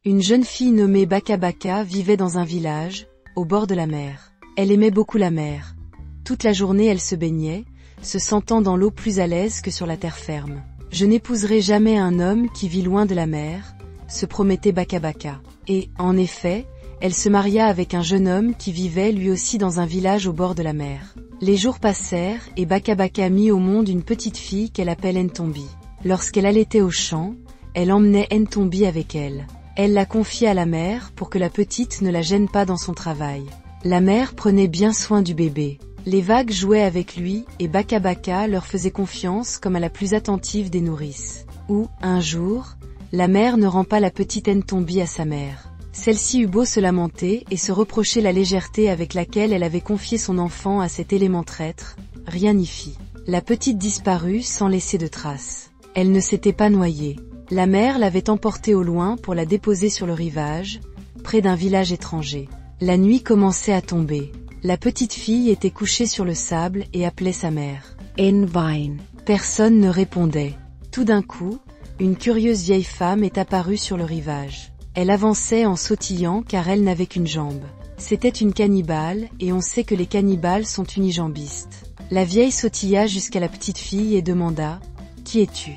Une jeune fille nommée Baka Baka vivait dans un village, au bord de la mer. Elle aimait beaucoup la mer. Toute la journée elle se baignait, se sentant dans l'eau plus à l'aise que sur la terre ferme. « Je n'épouserai jamais un homme qui vit loin de la mer », se promettait Baka Baka. Et, en effet, elle se maria avec un jeune homme qui vivait lui aussi dans un village au bord de la mer. Les jours passèrent et Baka Baka mit au monde une petite fille qu'elle appelle Ntombi. Lorsqu'elle allaitait au champ, elle emmenait Ntombi avec elle. Elle la confiait à la mère pour que la petite ne la gêne pas dans son travail. La mère prenait bien soin du bébé. Les vagues jouaient avec lui et Baka Baka leur faisait confiance comme à la plus attentive des nourrices. Ou, un jour, la mère ne rend pas la petite Ntombi à sa mère. Celle-ci eut beau se lamenter et se reprocher la légèreté avec laquelle elle avait confié son enfant à cet élément traître, rien n'y fit. La petite disparut sans laisser de traces. Elle ne s'était pas noyée. La mère l'avait emportée au loin pour la déposer sur le rivage, près d'un village étranger. La nuit commençait à tomber. La petite fille était couchée sur le sable et appelait sa mère. Envine. Personne ne répondait. Tout d'un coup, une curieuse vieille femme est apparue sur le rivage. Elle avançait en sautillant car elle n'avait qu'une jambe. C'était une cannibale et on sait que les cannibales sont unijambistes. La vieille sautilla jusqu'à la petite fille et demanda « Qui es-tu » ?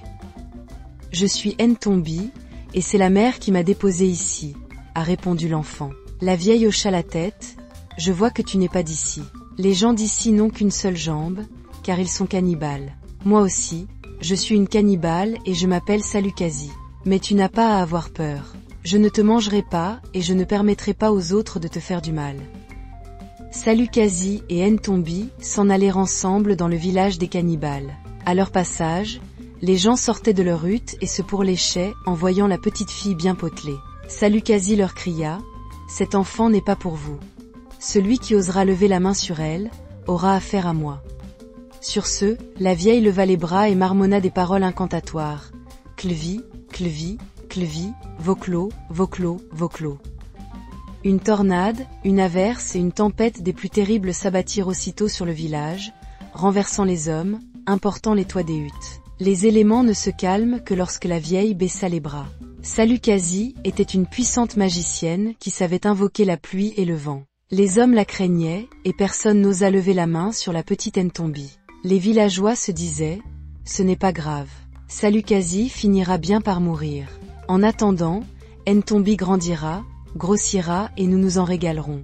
« Je suis Ntombi, et c'est la mère qui m'a déposée ici », a répondu l'enfant. La vieille hocha la tête. « Je vois que tu n'es pas d'ici. Les gens d'ici n'ont qu'une seule jambe, car ils sont cannibales. Moi aussi, je suis une cannibale et je m'appelle Salukasi. Mais tu n'as pas à avoir peur. Je ne te mangerai pas et je ne permettrai pas aux autres de te faire du mal. » Salukasi et Ntombi s'en allèrent ensemble dans le village des cannibales. À leur passage, les gens sortaient de leur hutte et se pourléchaient en voyant la petite fille bien potelée. Salukasi leur cria « Cet enfant n'est pas pour vous. Celui qui osera lever la main sur elle, aura affaire à moi. » Sur ce, la vieille leva les bras et marmonna des paroles incantatoires. « Klvi, klvi, klvi, voklo, voklo, voklo. » Une tornade, une averse et une tempête des plus terribles s'abattirent aussitôt sur le village, renversant les hommes, emportant les toits des huttes. Les éléments ne se calment que lorsque la vieille baissa les bras. Salukasi était une puissante magicienne qui savait invoquer la pluie et le vent. Les hommes la craignaient, et personne n'osa lever la main sur la petite Ntombi. Les villageois se disaient « Ce n'est pas grave. Salukasi finira bien par mourir. En attendant, Ntombi grandira, grossira et nous nous en régalerons. »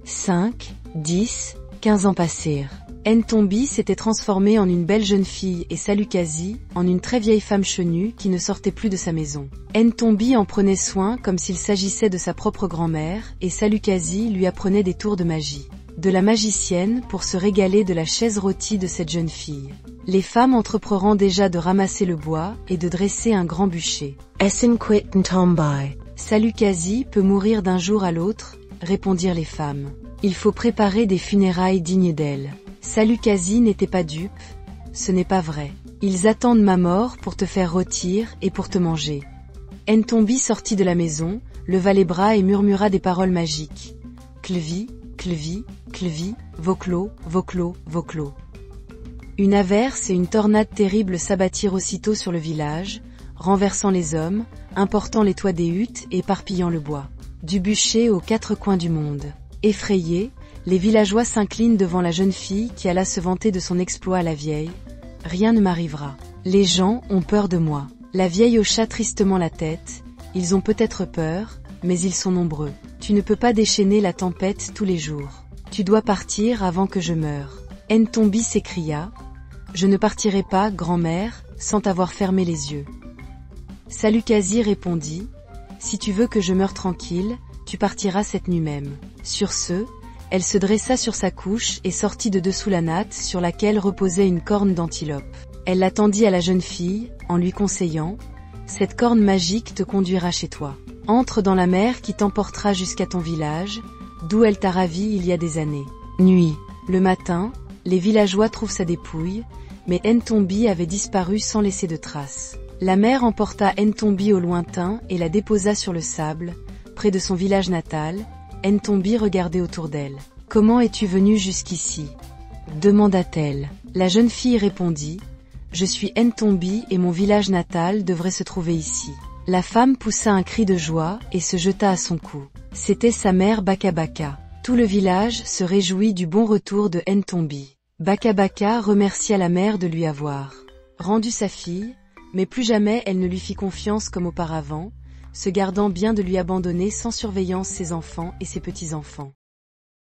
5, 10, 15 ans passèrent. Ntombi s'était transformée en une belle jeune fille et Salukasi, en une très vieille femme chenue qui ne sortait plus de sa maison. Ntombi en prenait soin comme s'il s'agissait de sa propre grand-mère et Salukasi lui apprenait des tours de magie. De la magicienne pour se régaler de la chaise rôtie de cette jeune fille. Les femmes entreprendront déjà de ramasser le bois et de dresser un grand bûcher. Salukasi peut mourir d'un jour à l'autre, répondirent les femmes. Il faut préparer des funérailles dignes d'elle. Salukasi n'était pas dupe, ce n'est pas vrai. Ils attendent ma mort pour te faire rôtir et pour te manger. Ntombi sortit de la maison, leva les bras et murmura des paroles magiques. Klvi, klvi, klvi, voklo, voklo, voklo. Une averse et une tornade terrible s'abattirent aussitôt sur le village, renversant les hommes, emportant les toits des huttes et éparpillant le bois. Du bûcher aux quatre coins du monde. Effrayés, les villageois s'inclinent devant la jeune fille qui alla se vanter de son exploit à la vieille. « Rien ne m'arrivera. Les gens ont peur de moi. » La vieille hocha tristement la tête. « Ils ont peut-être peur, mais ils sont nombreux. Tu ne peux pas déchaîner la tempête tous les jours. Tu dois partir avant que je meure. » Ntombi s'écria. « Je ne partirai pas, grand-mère, sans t'avoir fermé les yeux. » Salukasi répondit. « Si tu veux que je meure tranquille, tu partiras cette nuit même. » Sur ce, elle se dressa sur sa couche et sortit de dessous la natte sur laquelle reposait une corne d'antilope. Elle la tendit à la jeune fille, en lui conseillant « Cette corne magique te conduira chez toi. Entre dans la mer qui t'emportera jusqu'à ton village, d'où elle t'a ravi il y a des années. » Nuit. Le matin, les villageois trouvent sa dépouille, mais Ntombi avait disparu sans laisser de traces. La mère emporta Ntombi au lointain et la déposa sur le sable, près de son village natal. Ntombi regardait autour d'elle. « Comment es-tu venue jusqu'ici » demanda-t-elle. La jeune fille répondit « Je suis Ntombi et mon village natal devrait se trouver ici. » La femme poussa un cri de joie et se jeta à son cou. C'était sa mère Baka Baka. Tout le village se réjouit du bon retour de Ntombi. Baka Baka remercia la mère de lui avoir rendu sa fille, mais plus jamais elle ne lui fit confiance comme auparavant, se gardant bien de lui abandonner sans surveillance ses enfants et ses petits-enfants.